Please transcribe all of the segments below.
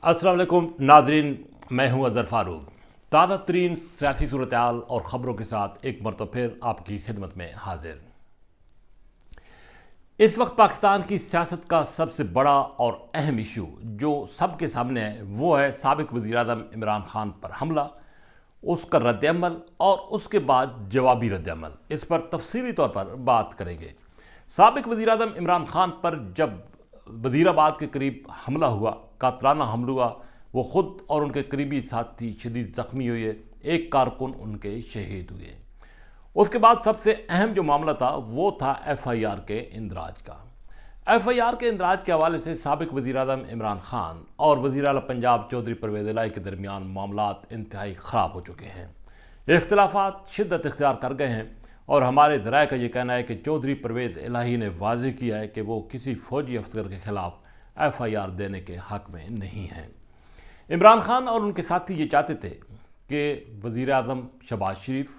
अस्सलाम वालेकुम नाजरीन, मैं हूं अजहर फारूक। ताज़ा तरीन सियासी सूरत-ए-हाल और ख़बरों के साथ एक मरतबा फिर आपकी खिदमत में हाजिर। इस वक्त पाकिस्तान की सियासत का सबसे बड़ा और अहम इशू जो सबके सामने है वो है साबिक वज़ीर-ए-आज़म इमरान खान पर हमला, उसका रद्द-ए-अमल और उसके बाद जवाबी रद्द-ए-अमल। इस पर तफसीली तौर पर बात करेंगे। साबिक वज़ीर-ए-आज़म इमरान खान पर जब वज़ीराबाद के करीब हमला हुआ, कातलाना हमला हुआ, वो ख़ुद और उनके करीबी साथी शदीद ज़ख्मी हुए, एक कारकुन उनके शहीद हुए। उसके बाद सबसे अहम जो मामला था वो था FIR के इंदराज का। FIR के इंदराज के हवाले से साबिक वज़ीर-ए-आज़म इमरान खान और वज़ीर आला पंजाब चौधरी परवेज़ इलाही के दरमियान मामलात इंतहाई ख़राब हो चुके हैं। इख्तिलाफ़ात शिद्दत इख्तियार कर गए हैं और हमारे ज़राए का ये कहना है कि चौधरी परवेज़ इलाही ने वाज़ेह किया है कि वो किसी फ़ौजी अफसर के ख़िलाफ़ FIR देने के हक़ में नहीं हैं। इमरान खान और उनके साथी ये चाहते थे कि वज़ीर-ए-आज़म शहबाज शरीफ,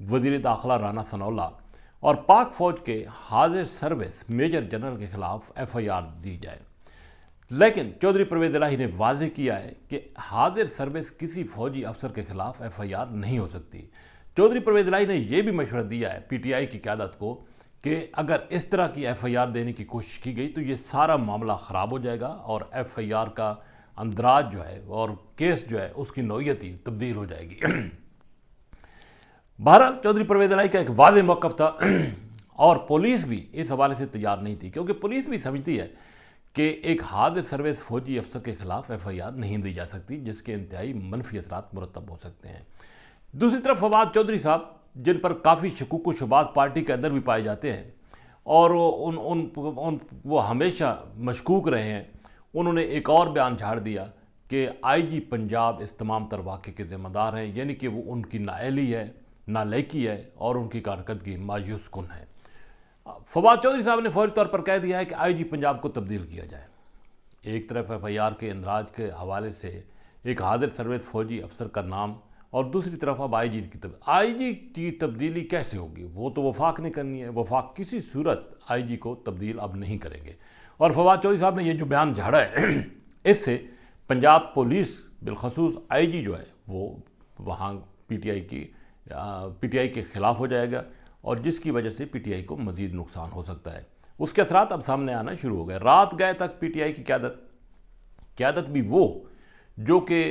वज़ीर दाखिला राना सनाउल्लाह और पाक फ़ौज के हाज़िर सर्विस मेजर जनरल के ख़िलाफ़ FIR दी जाए, लेकिन चौधरी परवेज़ इलाही ने वाज़ेह किया है कि हाज़िर सर्विस किसी फ़ौजी अफसर के ख़िलाफ़ FIR नहीं हो सकती। चौधरी परवेज़ इलाही ने यह भी मशवरा दिया है PTI की क़यादत को कि अगर इस तरह की FIR देने की कोशिश की गई तो ये सारा मामला ख़राब हो जाएगा और FIR का अंदराज जो है और केस जो है उसकी नौइयत ही तब्दील हो जाएगी। बहरहाल चौधरी परवेज़ इलाही का एक वाज़ेह मौक़िफ़ था और पुलिस भी इस हवाले से तैयार नहीं थी, क्योंकि पुलिस भी समझती है कि एक हाज़िर सर्विस फ़ौजी अफसर के ख़िलाफ़ FIR नहीं दी जा सकती, जिसके इंतहाई मनफी असरात मुरतब हो सकते हैं। दूसरी तरफ फवाद चौधरी साहब, जिन पर काफ़ी शकूक व शुबात पार्टी के अंदर भी पाए जाते हैं और वो हमेशा मशकूक रहे हैं, उन्होंने एक और बयान झाड़ दिया कि IG पंजाब इस तमाम तर वाक़े के ज़िम्मेदार हैं, यानी कि वो उनकी नाअहली है, नालायकी है और उनकी कारकर्दगी मायूस कुन है। फवाद चौधरी साहब ने फौरी तौर पर कह दिया है कि IG पंजाब को तब्दील किया जाए। एक तरफ FIR के इंदराज के हवाले से एक हाज़िर सर्विस फ़ौजी अफसर का नाम और दूसरी तरफ अब IG की तब्दीली कैसे होगी? वो तो वफाक ने करनी है। वफाक किसी सूरत IG को तब्दील अब नहीं करेंगे। और फवाद चौधरी साहब ने ये जो बयान झाड़ा है इससे पंजाब पुलिस बिलखसूस IG जो है वो वहाँ PTI के ख़िलाफ़ हो जाएगा और जिसकी वजह से PTI को मज़ीद नुकसान हो सकता है। उसके असरात अब सामने आना शुरू हो गए। रात गए तक PTI की क़यादत भी वो जो कि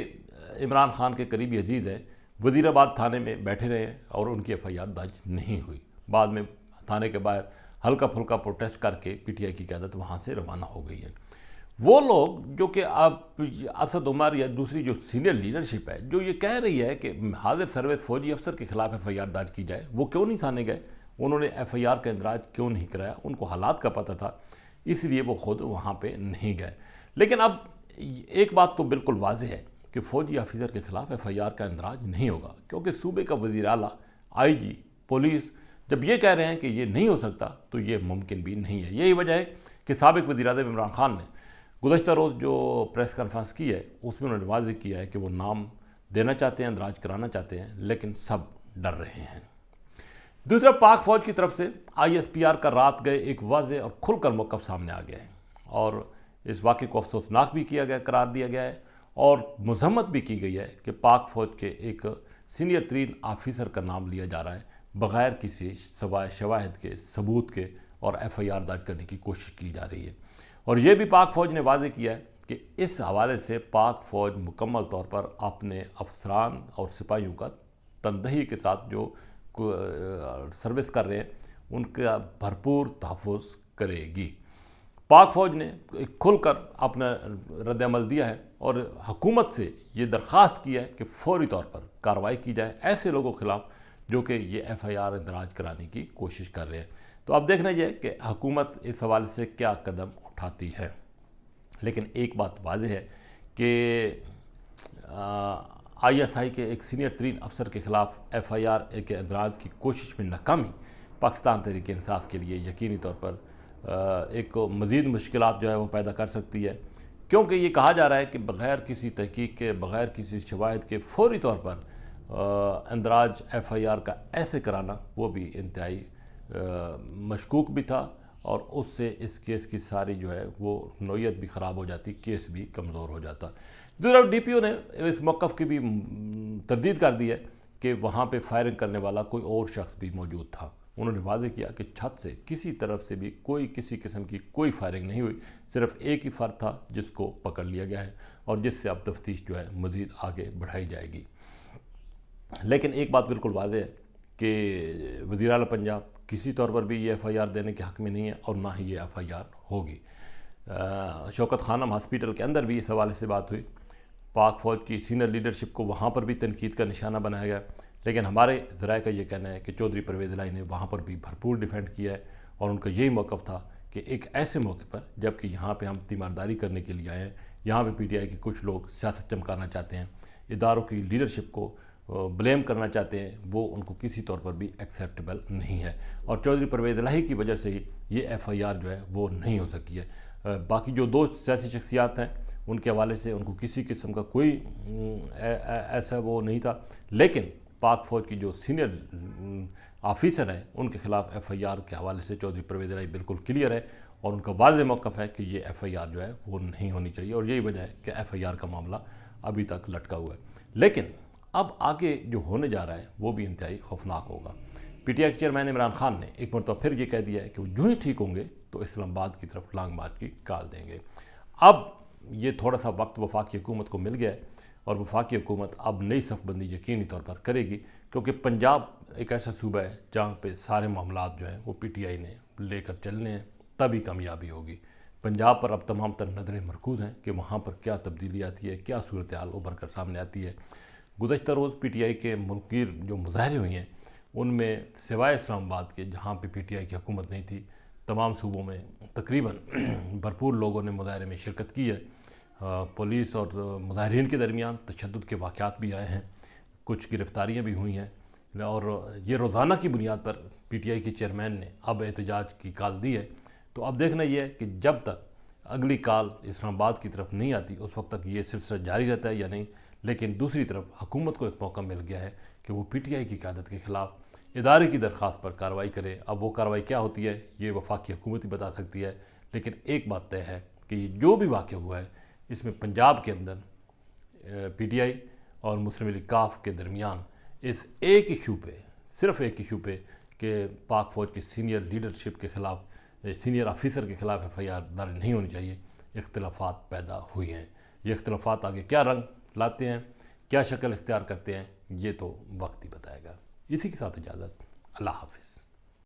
इमरान खान के करीबी अजीज़ हैं, वज़ीराबाद थाने में बैठे रहे हैं और उनकी FIR दर्ज नहीं हुई। बाद में थाने के बाहर हल्का फुल्का प्रोटेस्ट करके PTI की क़यादत वहाँ से रवाना हो गई है। वो लोग जो कि अब असद उमर या दूसरी जो सीनियर लीडरशिप है जो ये कह रही है कि हाज़िर सर्विस फ़ौजी अफसर के ख़िलाफ़ FIR दर्ज की जाए, वो क्यों नहीं थाने गए? उन्होंने FIR का इंदराज क्यों नहीं कराया? उनको हालात का पता था, इसलिए वो ख़ुद वहाँ पर नहीं गए। लेकिन अब एक बात तो बिल्कुल वाज़ेह है कि फ़ौजी ऑफिसर के ख़िलाफ़ FIR का इंदराज नहीं होगा, क्योंकि सूबे का वज़ीर आला, IG, पुलिस जब ये कह रहे हैं कि ये नहीं हो सकता तो ये मुमकिन भी नहीं है। यही वजह है कि साबिक वज़ीर-ए-आज़म इमरान खान ने गुज़श्ता रोज़ जो प्रेस कॉन्फ्रेंस की है उसमें उन्होंने वाज़ेह किया है कि वो नाम देना चाहते हैं, इंदराज कराना चाहते हैं, लेकिन सब डर रहे हैं। दूसरा, पाक फ़ौज की तरफ से ISPR का रात गए एक वाज़ेह और खुलकर मौक़िफ़ सामने आ गया है और इस वाक़े को अफसोसनाक भी किया गया, करार दिया गया है और मज़म्मत भी की गई है कि पाक फ़ौज के एक सीनियर तरीन ऑफिसर का नाम लिया जा रहा है बग़ैर किसी शवाहिद के, सबूत के, और FIR दर्ज करने की कोशिश की जा रही है। और ये भी पाक फ़ौज ने वाज़ेह किया है कि इस हवाले से पाक फ़ौज मुकम्मल तौर पर अपने अफसरान और सिपाहियों का तनदही के साथ जो सर्विस कर रहे हैं उनका भरपूर तहफ़्फ़ुज़ करेगी। पाक फ़ौज ने खुलकर अपना रद्द-ए-अमल दिया है और हुकूमत से ये दरख्वास्त की है कि फ़ौरी तौर पर कार्रवाई की जाए ऐसे लोगों के ख़िलाफ़ जो कि ये FIR इंदराज कराने की कोशिश कर रहे हैं। तो अब देखना ये है कि हुकूमत इस हवाले से क्या कदम उठाती है। लेकिन एक बात वाज़ेह है कि ISI के एक सीनियर तरीन अफसर के ख़िलाफ़ FIR के इंदराज की कोशिश में नाकामी पाकिस्तान तहरीक इंसाफ के लिए यकीनी तौर पर एक मज़ीद मुश्किलात जो है वो पैदा कर सकती है, क्योंकि ये कहा जा रहा है कि बग़ैर किसी तहकीक के, बग़ैर किसी शवाहिद के फ़ौरी तौर पर इंदराज FIR का ऐसे कराना वो भी इंतहाई मशकूक भी था اور اس سے اس کیس کی ساری جو ہے وہ نوعیت بھی خراب ہو جاتی، کیس بھی کمزور ہو جاتا۔ دوسرا ڈی پی او نے اس موقف کی بھی تردید کر دی ہے کہ وہاں پہ فائرنگ کرنے والا کوئی اور شخص بھی موجود تھا۔ انہوں نے واضح کیا کہ چھت سے کسی طرف سے بھی کسی قسم کی کوئی فائرنگ نہیں ہوئی، صرف ایک ہی فرد تھا جس کو پکڑ لیا گیا ہے اور جس سے اب تفتیش جو ہے مزید آگے بڑھائی جائے گی۔ لیکن ایک بات بالکل واضح ہے کہ وزیر اعلیٰ پنجاب کسی طور پر بھی یہ ایف آئی آر دینے کے حق میں نہیں ہے اور نہ ہی یہ ایف آئی آر ہوگی۔ شوکت خانم ہاسپٹل کے اندر بھی اس حوالے سے بات ہوئی، پاک فوج کی سینئر لیڈرشپ کو وہاں پر بھی تنقید کا نشانہ بنایا گیا، لیکن ہمارے ذرائع کا یہ کہنا ہے کہ چودھری پرویز الہی نے وہاں پر بھی بھرپور ڈیفینڈ کیا ہے اور ان کا یہی موقف تھا کہ ایک ایسے موقع پر جب کہ یہاں پہ ہم تیمارداری کرنے کے لیے آئے ہیں، یہاں پہ پی ٹی آئی کے کچھ لوگ سیاست چمکانا چاہتے ہیں، اداروں کی لیڈرشپ کو بلیم کرنا چاہتے ہیں، وہ ان کو کسی طور پر بھی ایکسیپٹیبل نہیں ہے اور چودھری پرویز الہی کی وجہ سے ہی یہ ایف آئی آر جو ہے وہ نہیں ہو سکی ہے۔ باقی جو دو سیاسی شخصیات ہیں ان کے حوالے سے ان کو کسی قسم کا کوئی ایسا وہ نہیں تھا، لیکن پاک فوج کی جو سینئر آفیسر ہیں ان کے خلاف ایف آئی آر کے حوالے سے چودھری پرویز الہی بالکل کلیئر ہے اور ان کا واضح موقف ہے کہ یہ ایف آئی آر جو ہے وہ نہیں ہونی چاہیے اور یہی وجہ ہے کہ ایف آئی آر کا معاملہ ابھی تک لٹکا ہوا ہے۔ لیکن اب آگے جو ہونے جا رہا ہے وہ بھی انتہائی خوفناک ہوگا۔ پی ٹی آئی کے چیئرمین عمران خان نے ایک مرتبہ پھر یہ کہہ دیا ہے کہ وہ جو ہی ٹھیک ہوں گے تو اسلام آباد کی طرف لانگ مارچ کی کال دیں گے۔ اب یہ تھوڑا سا وقت وفاقی حکومت کو مل گیا ہے اور وفاقی حکومت اب نئی صف بندی یقینی طور پر کرے گی، کیونکہ پنجاب ایک ایسا صوبہ ہے جہاں پہ سارے معاملات جو ہیں وہ پی ٹی آئی نے لے کر چلنے ہیں، تبھی کامیابی ہوگی۔ پنجاب پر اب تمام تر نظریں مرکوز ہیں کہ وہاں پر کیا تبدیلی آتی ہے، کیا صورتحال ابھر کر سامنے آتی ہے۔ گزشتہ روز پی ٹی آئی کے ملکگیر جو مظاہرے ہوئی ہیں ان میں سوائے اسلام آباد کے جہاں پہ پی ٹی آئی کی حکومت نہیں تھی، تمام صوبوں میں تقریباً بھرپور لوگوں نے مظاہرے میں شرکت کی ہے۔ پولیس اور مظاہرین کے درمیان تشدد کے واقعات بھی آئے ہیں، کچھ گرفتاریاں بھی ہوئی ہیں اور یہ روزانہ کی بنیاد پر پی ٹی آئی کے چیئرمین نے اب احتجاج کی کال دی ہے۔ تو اب دیکھنا یہ ہے کہ جب تک اگلی کال اسلام آباد کی طرف نہیں آتی اس وقت تک یہ سلسلہ جاری رہتا ہے یا نہیں، لیکن دوسری طرف حکومت کو ایک موقع مل گیا ہے کہ وہ پی ٹی آئی کی قیادت کے خلاف ادارے کی درخواست پر کارروائی کرے۔ اب وہ کارروائی کیا ہوتی ہے یہ وفاقی حکومت ہی بتا سکتی ہے، لیکن ایک بات طے ہے کہ یہ جو بھی واقع ہوا ہے اس میں پنجاب کے اندر پی ٹی آئی اور مسلم لیگ کاف کے درمیان اس ایک ایشو پہ، صرف ایک ایشو پہ کہ پاک فوج کی سینئر لیڈرشپ کے خلاف، سینئر آفیسر کے خلاف ایف آئی آر درج نہیں ہونی چاہیے، اختلافات پیدا ہوئی ہیں۔ یہ اختلافات آگے کیا رنگ لاتے ہیں، کیا شکل اختیار کرتے ہیں، یہ تو وقت ہی بتائے گا۔ اسی کے ساتھ اجازت، اللہ حافظ۔